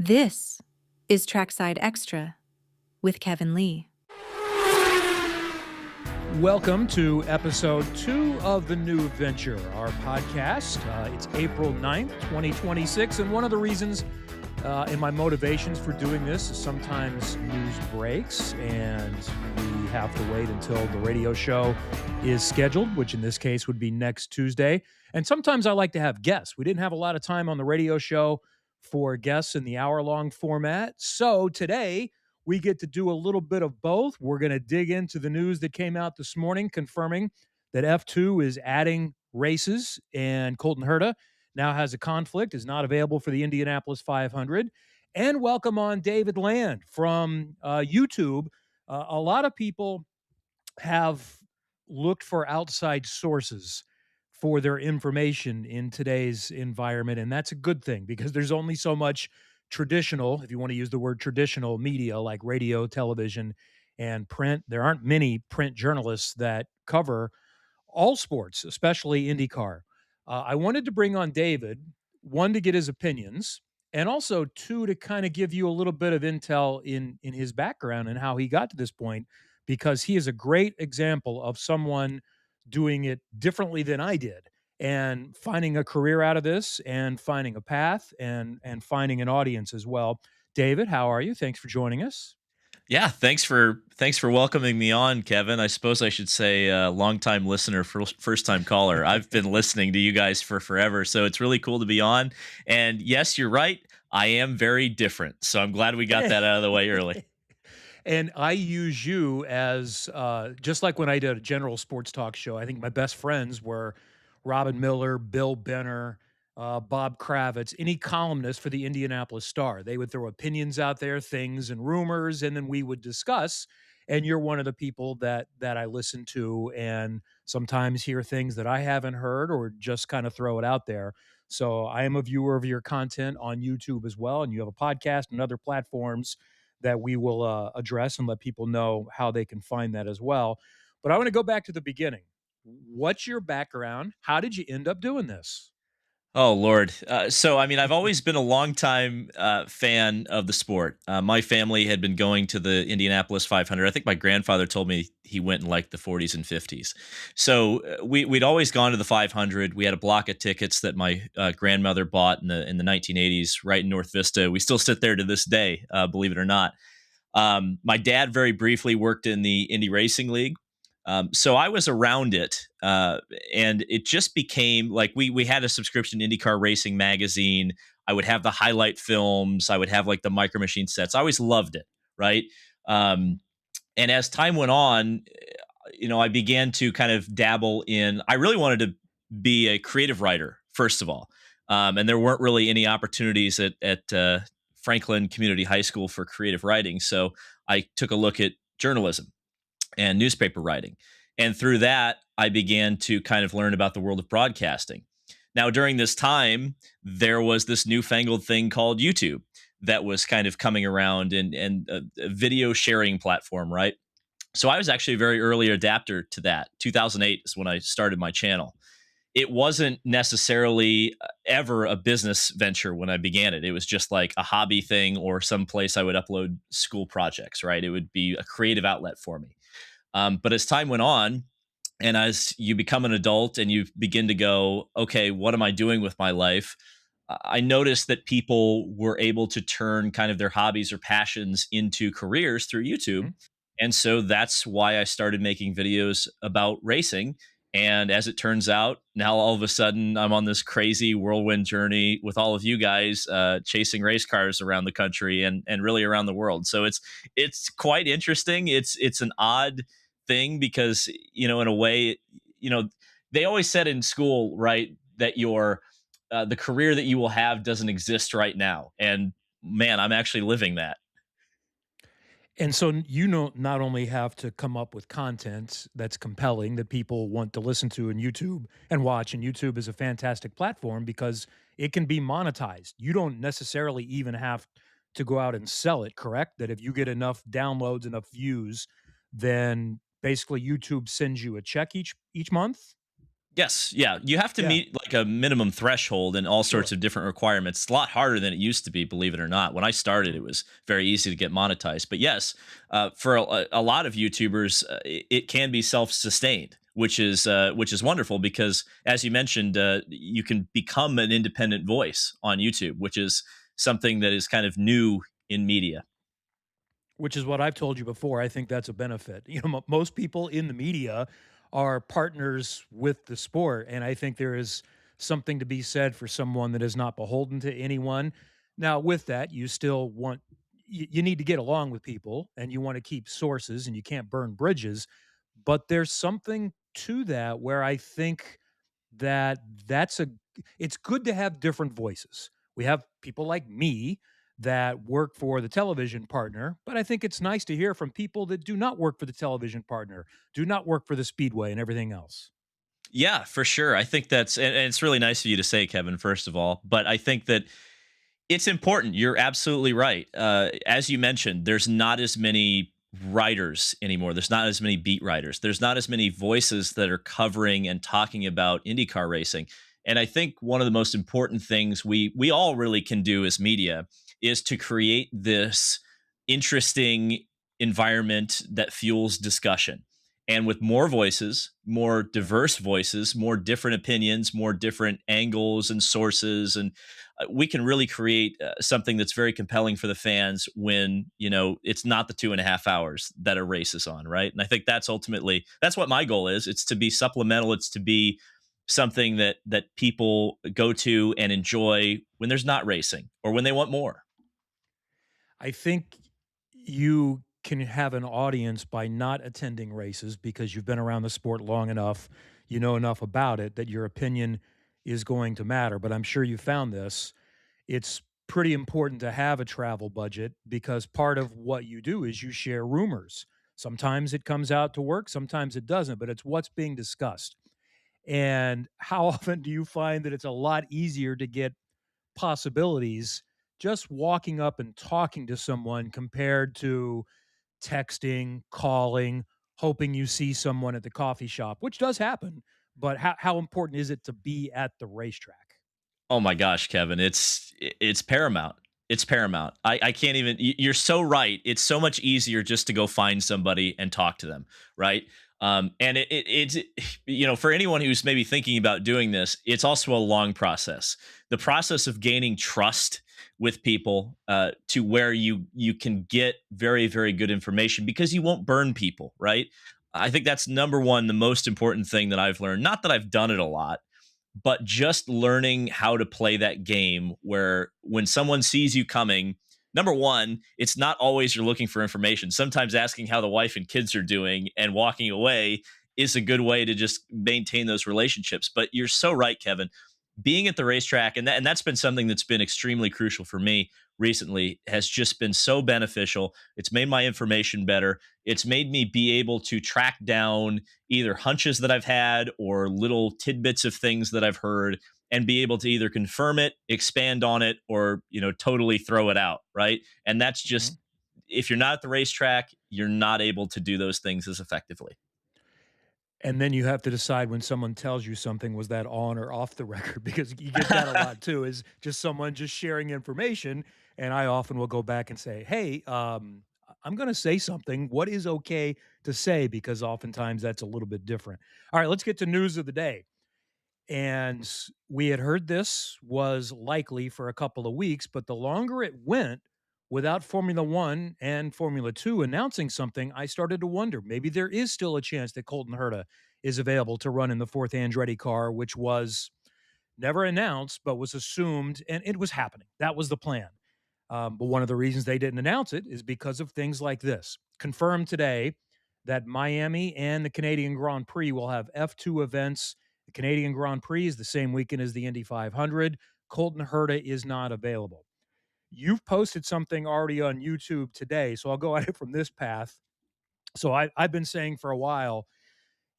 This is Trackside Extra with Kevin Lee. Welcome to episode 2 of the new venture, our podcast. It's April 9th, 2026, and one of the reasons and my motivations for doing this is sometimes news breaks and we have to wait until the radio show is scheduled, which in this case would be next Tuesday. And sometimes I like to have guests. We didn't have a lot of time on the radio show for guests in the hour-long format. So today we get to do a little bit of both. We're going to dig into the news that came out this morning confirming that F2 is adding races and Colton Herta now has a conflict, is not available for the Indianapolis 500. And welcome on David Land from YouTube. A lot of people have looked for outside sources for their information in today's environment, and that's a good thing because there's only so much traditional, if you want to use the word traditional media like radio, television, and print. There aren't many print journalists that cover all sports, especially IndyCar. I wanted to bring on David, one, to get his opinions, and also two, to kind of give you a little bit of intel in his background and how he got to this point, because he is a great example of someone doing it differently than I did and finding a career out of this and finding a path and finding an audience as well. David, how are you? Thanks for joining us. Yeah, thanks for welcoming me on, Kevin. I suppose I should say longtime listener, first time caller. I've been listening to you guys for forever, so it's really cool to be on. And yes, you're right. I am very different, so I'm glad we got that out of the way early. And I use you as just like when I did a general sports talk show. I think my best friends were Robin Miller, Bill Benner, Bob Kravitz, any columnist for the Indianapolis Star. They would throw opinions out there, things and rumors, and then we would discuss. And you're one of the people that I listen to and sometimes hear things that I haven't heard or just kind of throw it out there. So I am a viewer of your content on YouTube as well, and you have a podcast and other platforms that we will address and let people know how they can find that as well. But I want to go back to the beginning. What's your background? How did you end up doing this? Oh Lord. So I mean, I've always been a longtime fan of the sport. My family had been going to the Indianapolis 500. I think my grandfather told me he went in like the 40s and 50s. So we'd always gone to the 500. We had a block of tickets that my grandmother bought in the 1980s, right in North Vista. We still sit there to this day, believe it or not. My dad very briefly worked in the Indy Racing League. So I was around it, and it just became like we had a subscription to IndyCar Racing magazine. I would have the highlight films. I would have like the micro machine sets. I always loved it, right? And as time went on, I began to kind of dabble in. I really wanted to be a creative writer, first of all, and there weren't really any opportunities at Franklin Community High School for creative writing. So I took a look at journalism and newspaper writing. And through that, I began to kind of learn about the world of broadcasting. Now, during this time, there was this newfangled thing called YouTube that was kind of coming around and a video sharing platform, right? So I was actually a very early adapter to that. 2008 is when I started my channel. It wasn't necessarily ever a business venture when I began it. It was just like a hobby thing or some place I would upload school projects, right? It would be a creative outlet for me. But as time went on, and as you become an adult and you begin to go, okay, what am I doing with my life? I noticed that people were able to turn kind of their hobbies or passions into careers through YouTube. And so that's why I started making videos about racing. And as it turns out, now all of a sudden I'm on this crazy whirlwind journey with all of you guys chasing race cars around the country and really around the world. So it's quite interesting. It's an odd thing because, in a way, they always said in school, right, that the career that you will have doesn't exist right now. And man, I'm actually living that. And so not only have to come up with content that's compelling that people want to listen to in YouTube and watch, and YouTube is a fantastic platform because it can be monetized. You don't necessarily even have to go out and sell it, correct? That if you get enough downloads, enough views, then basically YouTube sends you a check each month? Yes, yeah. You have to Yeah. meet like a minimum threshold and all sorts Sure. of different requirements. It's a lot harder than it used to be, believe it or not. When I started, Mhm. it was very easy to get monetized. But yes, for a lot of YouTubers, it can be self-sustained, which is wonderful because, as you mentioned, you can become an independent voice on YouTube, which is something that is kind of new in media. Which is what I've told you before. I think that's a benefit. Most people in the media are partners with the sport, and I think there is something to be said for someone that is not beholden to anyone. Now, with that, you still want you need to get along with people, and you want to keep sources, and you can't burn bridges. But there's something to that where I think that that's a it's good to have different voices. We have people like me that work for the television partner, but I think it's nice to hear from people that do not work for the television partner, do not work for the speedway and everything else. Yeah, for sure. I think and it's really nice of you to say, Kevin, first of all. But I think that it's important. You're absolutely right. As you mentioned, there's not as many writers anymore. There's not as many beat writers. There's not as many voices that are covering and talking about IndyCar racing. And I think one of the most important things we all really can do as media is to create this interesting environment that fuels discussion. And with more voices, more Yeah. diverse voices, more different opinions, more different angles and sources, and we can really create something that's very compelling for the fans when it's not the 2.5 hours that a race is on, right? And I think that's what my goal is. It's to be supplemental. It's to be something that people go to and enjoy when there's not racing or when they want more. I think you can have an audience by not attending races because you've been around the sport long enough, you know enough about it that your opinion is going to matter. But I'm sure you found this. It's pretty important to have a travel budget because part of what you do is you share rumors. Sometimes it comes out to work, sometimes it doesn't, but it's what's being discussed. And how often do you find that it's a lot easier to get possibilities just walking up and talking to someone compared to texting, calling, hoping you see someone at the coffee shop, which does happen. But how important is it to be at the racetrack? Oh my gosh, Kevin, it's paramount. It's paramount. I can't even. You're so right. It's so much easier just to go find somebody and talk to them, right? And it's for anyone who's maybe thinking about doing this, it's also a long process. The process of gaining trust with people to where you can get very very good information because you won't burn people, right? I think that's number one, the most important thing that I've learned. Not that I've done it a lot, but just learning how to play that game where when someone sees you coming, number one, it's not always you're looking for information. Sometimes asking how the wife and kids are doing and walking away is a good way to just maintain those relationships. But you're so right, Kevin. Being at the racetrack, and that's been something that's been extremely crucial for me recently, has just been so beneficial. It's made my information better. It's made me be able to track down either hunches that I've had or little tidbits of things that I've heard and be able to either confirm it, expand on it, or totally throw it out, right? And that's Mhm. just, if you're not at the racetrack, you're not able to do those things as effectively. And then you have to decide when someone tells you something, was that on or off the record? Because you get that a lot too, is just someone just sharing information. And I often will go back and say, hey, I'm going to say something. What is okay to say? Because oftentimes that's a little bit different. All right, let's get to news of the day. And we had heard this was likely for a couple of weeks, but the longer it went without Formula One and Formula Two announcing something, I started to wonder maybe there is still a chance that Colton Herta is available to run in the fourth Andretti car, which was never announced, but was assumed, and it was happening. That was the plan. But one of the reasons they didn't announce it is because of things like this. Confirmed today that Miami and the Canadian Grand Prix will have F2 events. The Canadian Grand Prix is the same weekend as the Indy 500. Colton Herta is not available. You've posted something already on YouTube today, so I'll go at it from this path. So I've been saying for a while,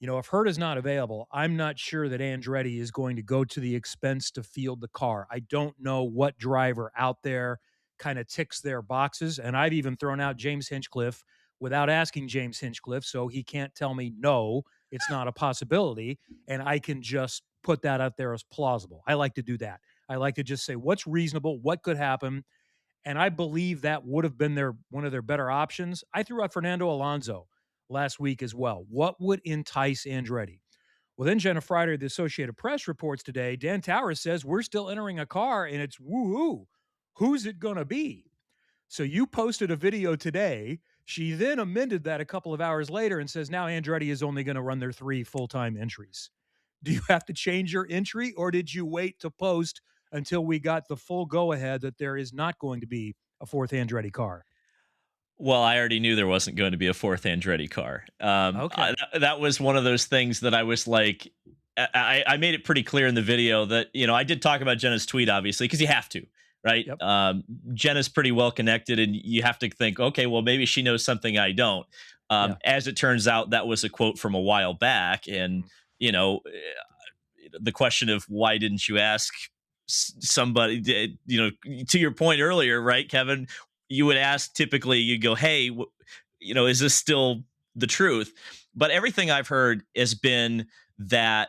if Hurt is not available, I'm not sure that Andretti is going to go to the expense to field the car. I don't know what driver out there kind of ticks their boxes. And I've even thrown out James Hinchcliffe without asking James Hinchcliffe, so he can't tell me, no, it's not a possibility. And I can just put that out there as plausible. I like to do that. I like to just say what's reasonable, what could happen. And I believe that would have been one of their better options. I threw out Fernando Alonso last week as well. What would entice Andretti? Well, then Jenna Friday, the Associated Press reports today, Dan Towers says we're still entering a car and it's woo-hoo. Who's it going to be? So you posted a video today. She then amended that a couple of hours later and says now Andretti is only going to run their 3 full-time entries. Do you have to change your entry, or did you wait to post until we got the full go-ahead that there is not going to be a 4th Andretti car? Well, I already knew there wasn't going to be a 4th Andretti car. Okay. That was one of those things that I was like, I made it pretty clear in the video that, I did talk about Jenna's tweet, obviously, because you have to, right? Yep. Jenna's pretty well connected, and you have to think, okay, well, maybe she knows something I don't. Yeah. As it turns out, that was a quote from a while back. And, the question of why didn't you ask somebody, to your point earlier, right, Kevin? You would ask, typically you'd go, hey, is this still the truth? But everything I've heard has been that,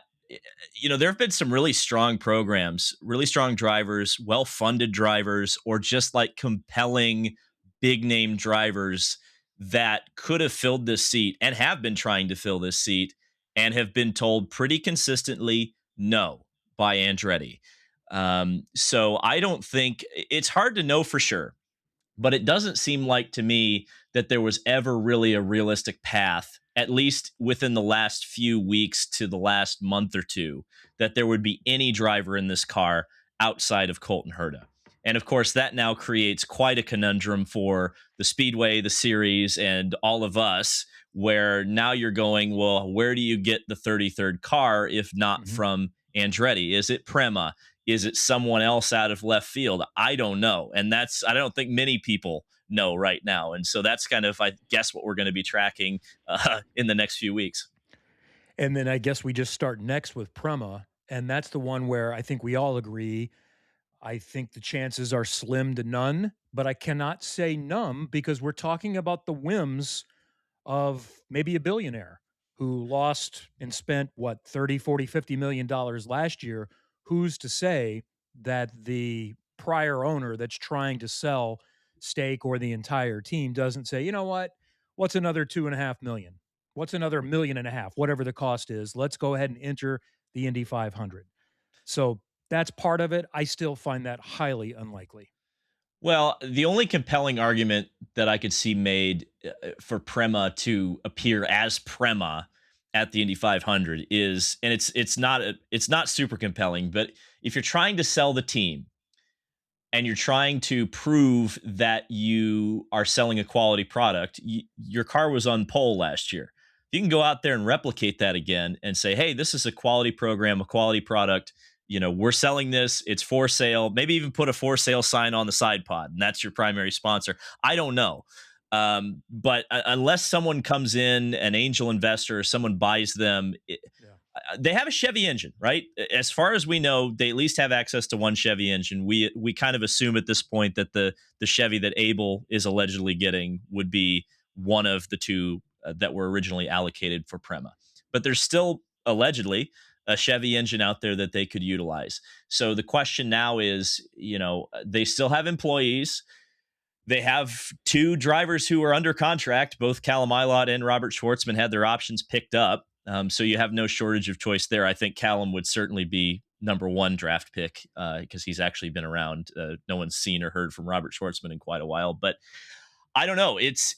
there have been some really strong programs, really strong drivers, well-funded drivers, or just like compelling big name drivers that could have filled this seat and have been trying to fill this seat and have been told pretty consistently no by Andretti. So I don't think it's hard to know for sure, but it doesn't seem like to me that there was ever really a realistic path, at least within the last few weeks to the last month or two, that there would be any driver in this car outside of Colton Herta. And of course, that now creates quite a conundrum for the Speedway, the series, and all of us, where now you're going, well, where do you get the 33rd car if not from Andretti? Is it Prema? Is it someone else out of left field? I don't know. And I don't think many people know right now. And so that's kind of, I guess, what we're going to be tracking in the next few weeks. And then I guess we just start next with Prema. And that's the one where I think we all agree. I think the chances are slim to none, but I cannot say none because we're talking about the whims of maybe a billionaire who lost and spent what, 30, 40, 50 million dollars last year. Who's to say that the prior owner that's trying to sell stake or the entire team doesn't say, you know what, what's another 2.5 million? What's another 1.5 million? Whatever the cost is, let's go ahead and enter the Indy 500. So that's part of it. I still find that highly unlikely. Well, the only compelling argument that I could see made for Prema to appear as Prema at the Indy 500 is, and it's not super compelling, but if you're trying to sell the team and you're trying to prove that you are selling a quality product, your car was on pole last year. You can go out there and replicate that again and say, hey, this is a quality program, a quality product. We're selling this. It's for sale. Maybe even put a for sale sign on the side pod, and that's your primary sponsor. I don't know. But unless someone comes in, an angel investor, or someone buys them, they have a Chevy engine, right? As far as we know, they at least have access to one Chevy engine. We kind of assume at this point that the Chevy that Abel is allegedly getting would be one of the two that were originally allocated for Prema. But there's still allegedly a Chevy engine out there that they could utilize. So the question now is, they still have employees. They have 2 drivers who are under contract. Both Callum Ilott and Robert Schwartzman had their options picked up. So you have no shortage of choice there. I think Callum would certainly be number 1 draft pick because he's actually been around. No one's seen or heard from Robert Schwartzman in quite a while. But I don't know. It's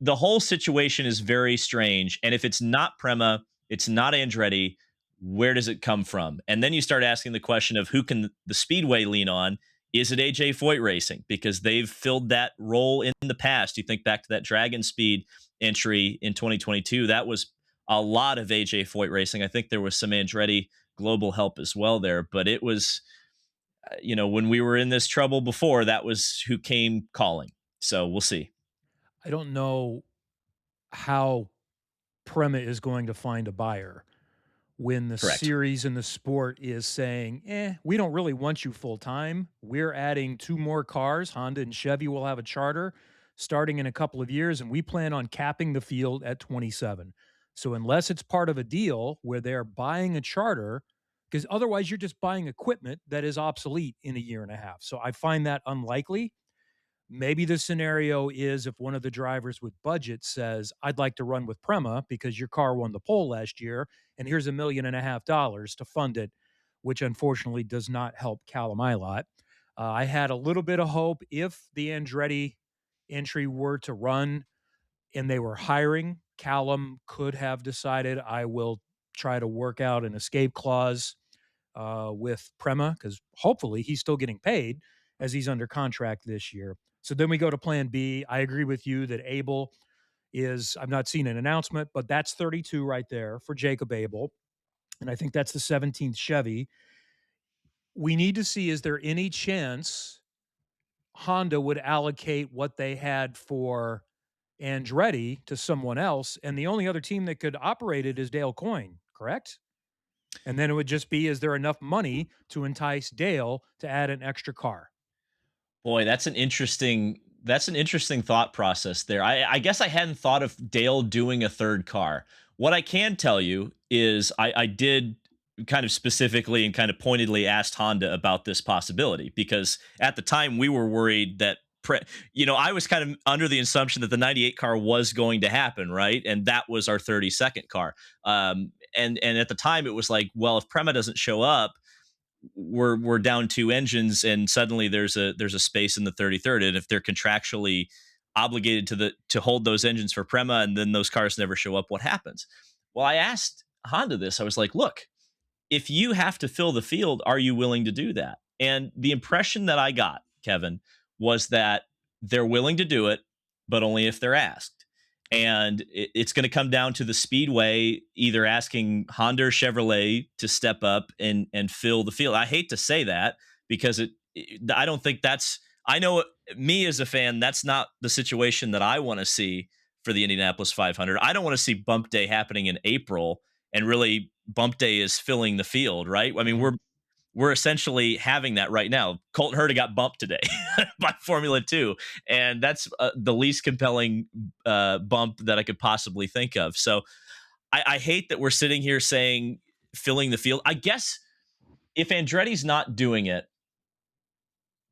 the whole situation is very strange. And if it's not Prema, it's not Andretti, where does it come from? And then you start asking the question of who can the Speedway lean on? Is it AJ Foyt Racing? Because they've filled that role in the past. You think back to that Dragon Speed entry in 2022. That was a lot of AJ Foyt Racing. I think there was some Andretti global help as well there. But it was, when we were in this trouble before, that was who came calling. So we'll see. I don't know how Prema is going to find a buyer when the Correct. series and the sport is saying, we don't really want you full time. We're adding 2 more cars. Honda and Chevy will have a charter. starting in a couple of years, and we plan on capping the field at 27. So unless it's part of a deal where they're buying a charter, because otherwise you're just buying equipment that is obsolete in a year and a half. So I find that unlikely. Maybe the scenario is if one of the drivers with budget says, I'd like to run with Prema because your car won the pole last year, and here's $1.5 million to fund it, which unfortunately does not help Callum Ilott. I had a little bit of hope if the Andretti entry were to run and they were hiring, Callum could have decided, I will try to work out an escape clause with Prema because hopefully he's still getting paid as he's under contract this year. So then we go to plan B. I agree with you that Abel is, I've not seen an announcement, but that's 32 right there for Jacob Abel. And I think that's the 17th Chevy. We need to see, is there any chance Honda would allocate what they had for Andretti to someone else? And the only other team that could operate it is Dale Coyne, correct? And then it would just be, is there enough money to entice Dale to add an extra car? Boy, that's an interesting thought process there. I guess I hadn't thought of Dale doing a third car. What I can tell you is I did kind of specifically and kind of pointedly asked Honda about this possibility because at the time we were worried that I was kind of under the assumption that the 98 car was going to happen, right? And that was our 32nd car. And at the time it was like, well, if Prema doesn't show up, we're down two engines and suddenly there's a space in the 33rd, and if they're contractually obligated to hold those engines for Prema and then those cars never show up, what happens? Well, I asked Honda this. I was like, look, if you have to fill the field, are you willing to do that? And the impression that I got, Kevin, was that they're willing to do it, but only if they're asked. And it's going to come down to the speedway either asking Honda or Chevrolet to step up and fill the field. I hate to say that because I don't think I know me as a fan, that's not the situation that I want to see for the Indianapolis 500. I don't want to see bump day happening in April and really bump day is filling the field, right? I mean, we're essentially having that right now. Colton Herta got bumped today by Formula 2, and that's the least compelling bump that I could possibly think of. So I hate that we're sitting here saying filling the field. I guess if Andretti's not doing it,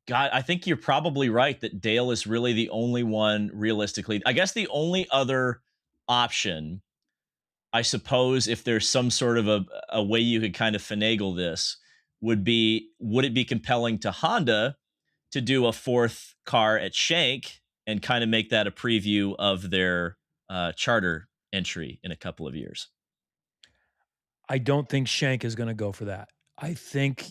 God, I think you're probably right that Dale is really the only one realistically. I guess the only other option, I suppose, if there's some sort of a way you could kind of finagle this, would it be compelling to Honda to do a fourth car at Shank and kind of make that a preview of their charter entry in a couple of years? I don't think Shank is going to go for that. I think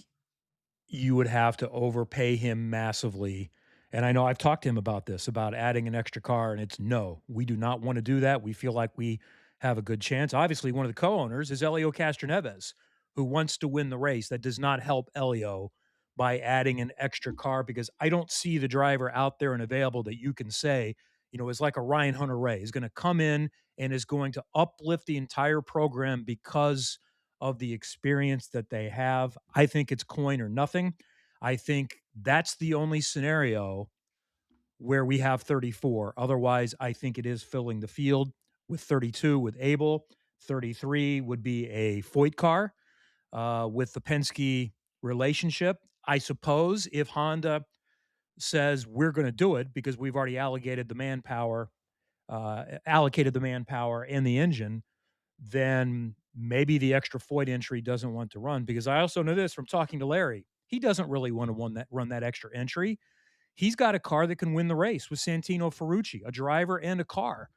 you would have to overpay him massively. And I know I've talked to him about this, about adding an extra car, and it's no, we do not want to do that. We feel like we have a good chance. Obviously, one of the co-owners is Elio Castroneves, who wants to win the race. That does not help Elio by adding an extra car because I don't see the driver out there and available that you can say, is like a Ryan Hunter-Reay is going to come in and is going to uplift the entire program because of the experience that they have. I think it's coin or nothing. I think that's the only scenario where we have 34. Otherwise, I think it is filling the field with 32 with Abel. 33 would be a Foyt car with the Penske relationship. I suppose if Honda says we're going to do it because we've already allocated the manpower and the engine, then maybe the extra Foyt entry doesn't want to run. Because I also know this from talking to Larry, he doesn't really want to run that extra entry. He's got a car that can win the race with Santino Ferrucci, a driver and a car.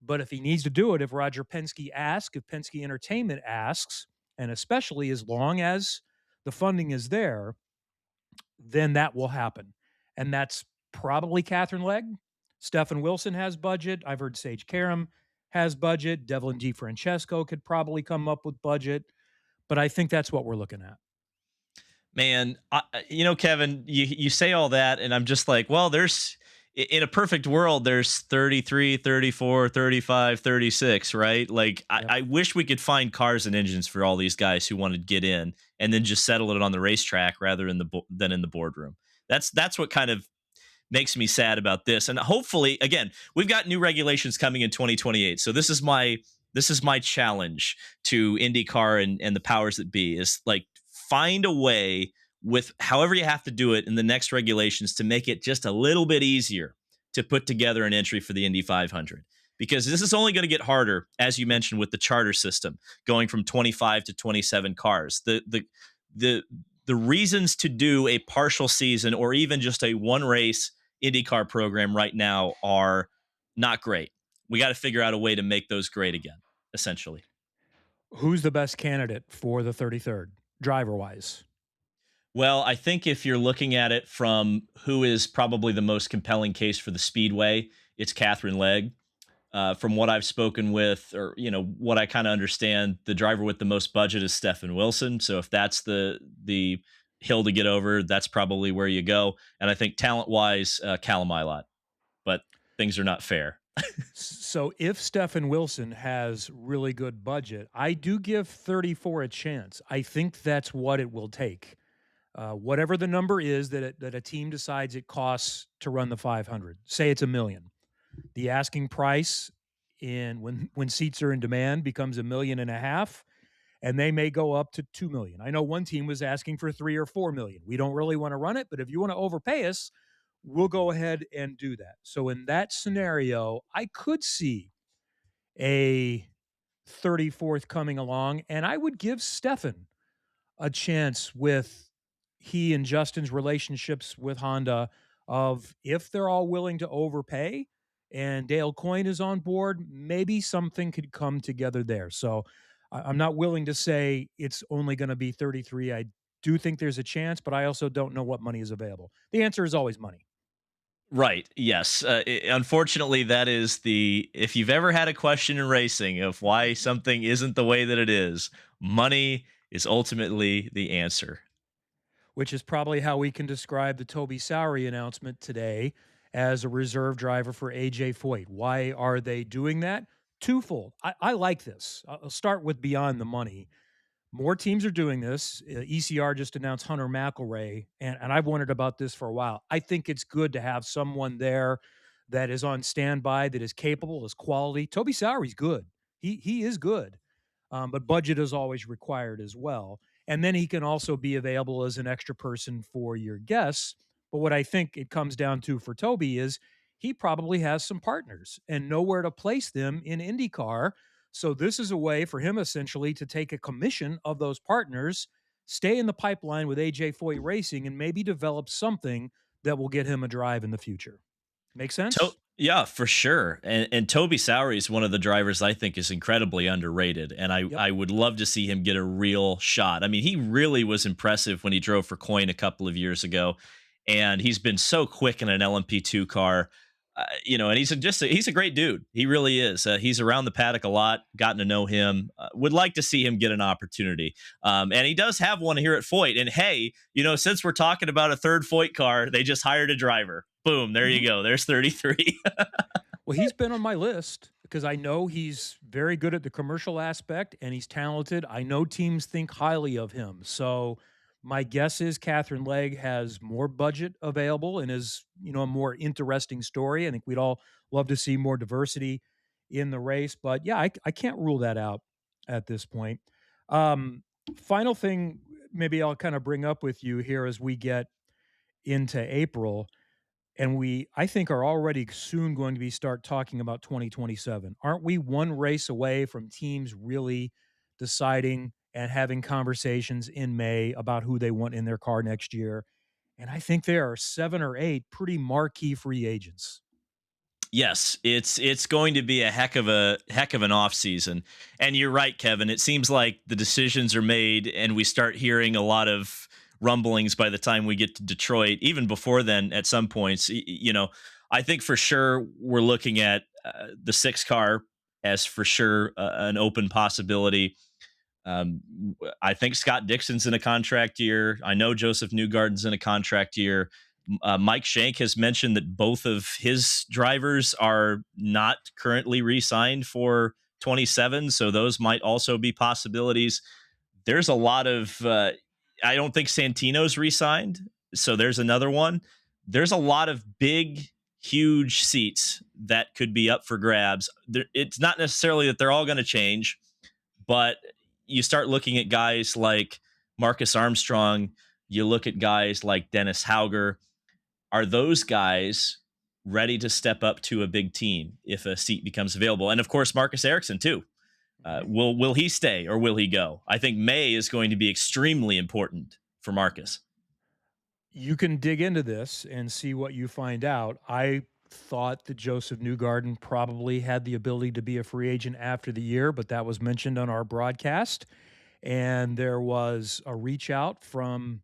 But if he needs to do it, if Roger Penske asks, if Penske Entertainment asks, and especially as long as the funding is there, then that will happen. And that's probably Catherine Legg. Stefan Wilson has budget. I've heard Sage Karam has budget. Devlin DiFrancesco could probably come up with budget. But I think that's what we're looking at. Man, Kevin, you say all that, and I'm just like, well, in a perfect world, there's 33, 34, 35, 36, right? Like, yep. I wish we could find cars and engines for all these guys who want to get in and then just settle it on the racetrack rather than in the boardroom. That's what kind of makes me sad about this. And hopefully, again, we've got new regulations coming in 2028. So this is my challenge to IndyCar and the powers that be is like find a way with however you have to do it in the next regulations to make it just a little bit easier to put together an entry for the Indy 500 because this is only going to get harder, as you mentioned, with the charter system going from 25 to 27 cars. The reasons to do a partial season or even just a one race IndyCar program right now are not great. We got to figure out a way to make those great again, essentially. Who's the best candidate for the 33rd, driver wise? Well, I think if you're looking at it from who is probably the most compelling case for the Speedway, it's Catherine Legg. From what I've spoken with, or what I kind of understand, the driver with the most budget is Stefan Wilson. So if that's the hill to get over, that's probably where you go. And I think talent wise, Callum Ilott, but things are not fair. So if Stefan Wilson has really good budget, I do give 34 a chance. I think that's what it will take. Whatever the number is that a team decides it costs to run the 500, say it's $1 million. The asking price when seats are in demand becomes $1.5 million, and they may go up to $2 million. I know one team was asking for $3 or $4 million. We don't really want to run it, but if you want to overpay us, we'll go ahead and do that. So in that scenario, I could see a 34th coming along, and I would give Stefan a chance with he and Justin's relationships with Honda of if they're all willing to overpay and Dale Coyne is on board, maybe something could come together there. So I'm not willing to say it's only going to be 33. I do think there's a chance, but I also don't know what money is available. The answer is always money. Right. Yes. Unfortunately, that is if you've ever had a question in racing of why something isn't the way that it is, money is ultimately the answer. Which is probably how we can describe the Toby Sowery announcement today as a reserve driver for AJ Foyt. Why are they doing that? Twofold. I like this. I'll start with beyond the money. More teams are doing this. ECR just announced Hunter McElroy, and I've wondered about this for a while. I think it's good to have someone there that is on standby, that is capable, is quality. Toby Sowery's good. He is good, but budget is always required as well. And then he can also be available as an extra person for your guests. But what I think it comes down to for Toby is he probably has some partners and nowhere to place them in IndyCar. So this is a way for him essentially to take a commission of those partners, stay in the pipeline with AJ Foyt Racing, and maybe develop something that will get him a drive in the future. Make sense? Yeah, for sure. And Toby Sowery is one of the drivers I think is incredibly underrated. And I would love to see him get a real shot. I mean, he really was impressive when he drove for Coyne a couple of years ago. And he's been so quick in an LMP2 car. And he's a great dude. He really is. He's around the paddock a lot, gotten to know him. Would like to see him get an opportunity. And he does have one here at Foyt. And hey, since we're talking about a third Foyt car, they just hired a driver. Boom, there you go. There's 33. Well, he's been on my list because I know he's very good at the commercial aspect and he's talented. I know teams think highly of him. So my guess is Catherine Legg has more budget available and is, a more interesting story. I think we'd all love to see more diversity in the race. But yeah, I can't rule that out at this point. Final thing, maybe I'll kind of bring up with you here as we get into April. And I think, are already soon going to start talking about 2027. Aren't we one race away from teams really deciding and having conversations in May about who they want in their car next year? And I think there are 7 or 8 pretty marquee free agents. Yes, it's going to be a heck of an off season. And you're right, Kevin. It seems like the decisions are made and we start hearing a lot of rumblings by the time we get to Detroit. Even before then, at some points, I think for sure we're looking at the 6 car as for sure an open possibility. I think Scott Dixon's in a contract year. I know Joseph Newgarden's in a contract year. Mike Shank has mentioned that both of his drivers are not currently re-signed for 27, so those might also be possibilities. There's a lot of I don't think Santino's re-signed, so there's another one. there's a lot of big, huge seats that could be up for grabs. It's not necessarily that they're all going to change, but you start looking at guys like Marcus Armstrong, you look at guys like Dennis Hauger. Are those guys ready to step up to a big team if a seat becomes available? And of course, Marcus Ericsson too. Will he stay or will he go? I think May is going to be extremely important for Marcus. You can dig into this and see what you find out. I thought that Joseph Newgarden probably had the ability to be a free agent after the year, but that was mentioned on our broadcast. And there was a reach out from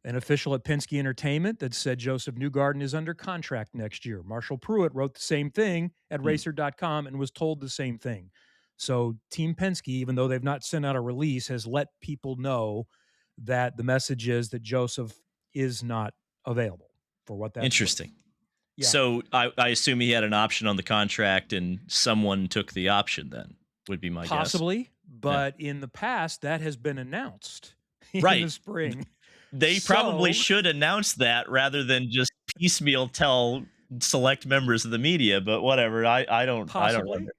an official at Penske Entertainment that said Joseph Newgarden is under contract next year. Marshall Pruitt wrote the same thing at racer.com and was told the same thing. So Team Penske, even though they've not sent out a release, has let people know that the message is that Joseph is not available, for what that's worth. Interesting. Yeah. So I assume he had an option on the contract and someone took the option then, would be my guess. Possibly, but in the past, that has been announced in Right. the spring. They probably should announce that rather than just piecemeal tell select members of the media, but whatever. I don't Possibly. know.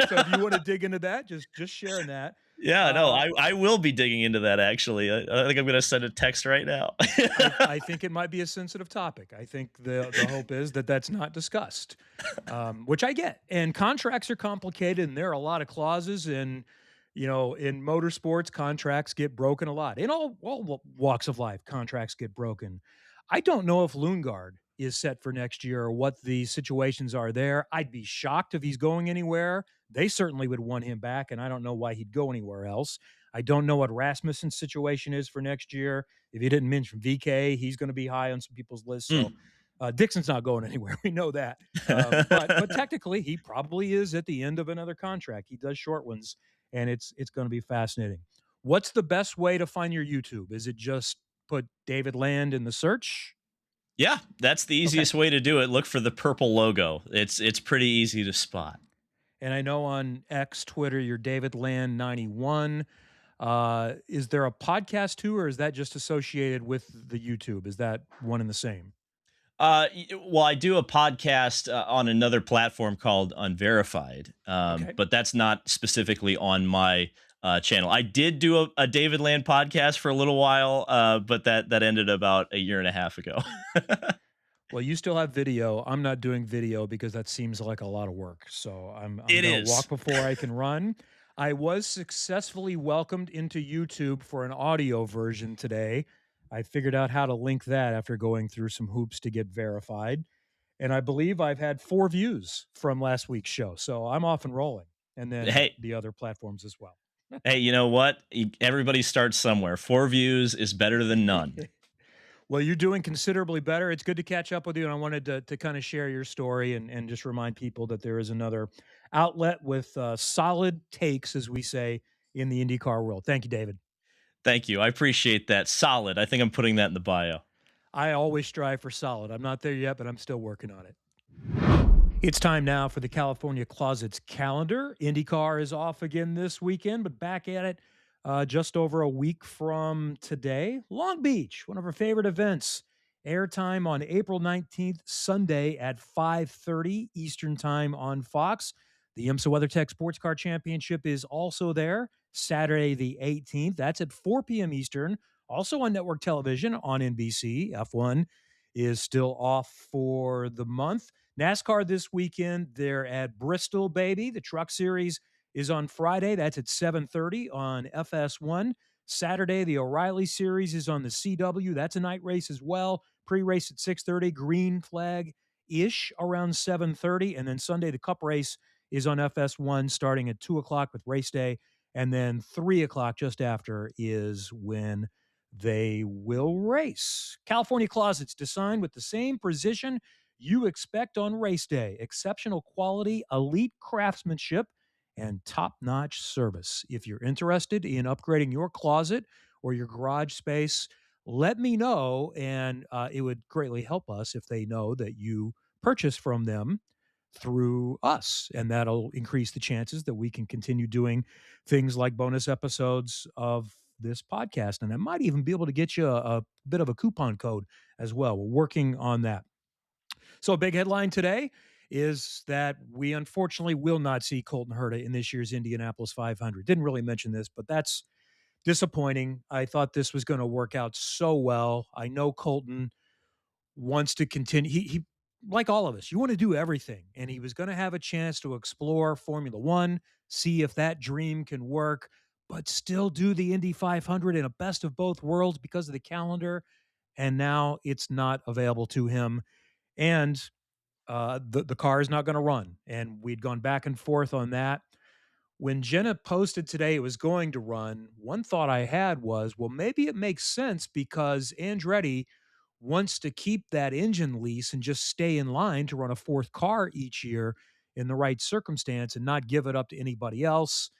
So if you want to dig into that, just sharing that. Yeah, no, I will be digging into that, actually. I think I'm going to send a text right now. I think it might be a sensitive topic. I think the hope is that that's not discussed, which I get. And contracts are complicated, and there are a lot of clauses. And, you know, in motorsports, contracts get broken a lot. In all walks of life, contracts get broken. I don't know if Lundgaard is set for next year or what the situations are there. I'd be shocked if he's going anywhere. They certainly would want him back, and I don't know why he'd go anywhere else. I don't know what Rasmussen's situation is for next year. If you didn't mention VK, he's going to be high on some people's lists. So Dixon's not going anywhere. We know that. But technically, he probably is at the end of another contract. He does short ones, and it's going to be fascinating. What's the best way to find your YouTube? Is it just put David Land in the search? Yeah, that's the easiest way to do it. Look for the purple logo. It's pretty easy to spot. And I know on X, Twitter, you're David Land 91. Is there a podcast too, or is that just associated with the YouTube? Is that one and the same? Well, I do a podcast on another platform called Unverified, but that's not specifically on my channel. I did do a David Land podcast for a little while, but that ended about a year and a half ago. Well, you still have video. I'm not doing video because that seems like a lot of work. So I'm going to walk before I can run. I was successfully welcomed into YouTube for an audio version today. I figured out how to link that after going through some hoops to get verified. And I believe I've had 4 views from last week's show. So I'm off and rolling. And then the other platforms as well. Hey, you know what? Everybody starts somewhere. 4 views is better than none. Well, you're doing considerably better. It's good to catch up with you, and I wanted to kind of share your story and just remind people that there is another outlet with solid takes, as we say, in the IndyCar world. Thank you, David. Thank you. I appreciate that. Solid. I think I'm putting that in the bio. I always strive for solid. I'm not there yet, but I'm still working on it. It's time now for the California Closets calendar. IndyCar is off again this weekend, but back at it just over a week from today. Long Beach, one of our favorite events. Airtime on April 19th, Sunday at 5:30 Eastern Time on Fox. The IMSA WeatherTech Sports Car Championship is also there, Saturday the 18th. That's at 4 p.m. Eastern, also on network television on NBC. F1 is still off for the month. NASCAR this weekend, they're at Bristol, baby. The Truck Series is on Friday. That's at 7:30 on FS1. Saturday, the O'Reilly Series is on the CW. That's a night race as well. Pre-race at 6:30, green flag-ish around 7:30. And then Sunday, the Cup race is on FS1 starting at 2 o'clock with race day. And then 3 o'clock just after is when they will race. California Closets, designed with the same precision you expect on race day. Exceptional quality, elite craftsmanship, and top-notch service. If you're interested in upgrading your closet or your garage space, let me know, and it would greatly help us if they know that you purchase from them through us, and that'll increase the chances that we can continue doing things like bonus episodes of this podcast. And I might even be able to get you a bit of a coupon code as well. We're working on that. So a big headline today is that we unfortunately will not see Colton Herta in this year's Indianapolis 500. Didn't really mention this, but that's disappointing. I thought this was going to work out so well. I know Colton wants to continue. He like all of us, you want to do everything. And he was going to have a chance to explore Formula One, see if that dream can work, but still do the Indy 500 in a best of both worlds because of the calendar. And now it's not available to him. And the car is not going to run. And we'd gone back and forth on that. When Jenna posted today it was going to run, one thought I had was, well, maybe it makes sense because Andretti wants to keep that engine lease and just stay in line to run a fourth car each year in the right circumstance and not give it up to anybody else.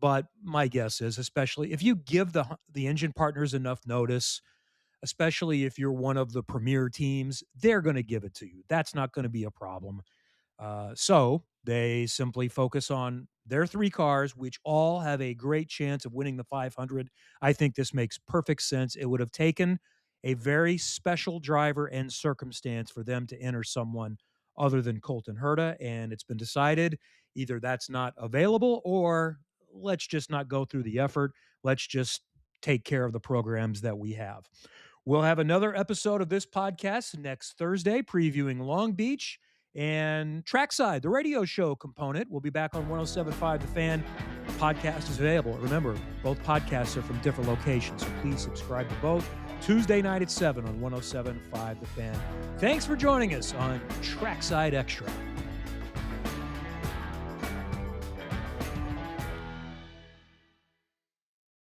But my guess is, especially if you give the engine partners enough notice, especially if you're one of the premier teams, they're going to give it to you. That's not going to be a problem. So they simply focus on their three cars, which all have a great chance of winning the 500. I think this makes perfect sense. It would have taken a very special driver and circumstance for them to enter someone other than Colton Herta, and it's been decided either that's not available or let's just not go through the effort. Let's just take care of the programs that we have. We'll have another episode of this podcast next Thursday, previewing Long Beach and Trackside, the radio show component. We'll be back on 107.5 The Fan. The podcast is available. Remember, both podcasts are from different locations, so please subscribe to both. Tuesday night at 7 on 107.5 The Fan. Thanks for joining us on Trackside Extra.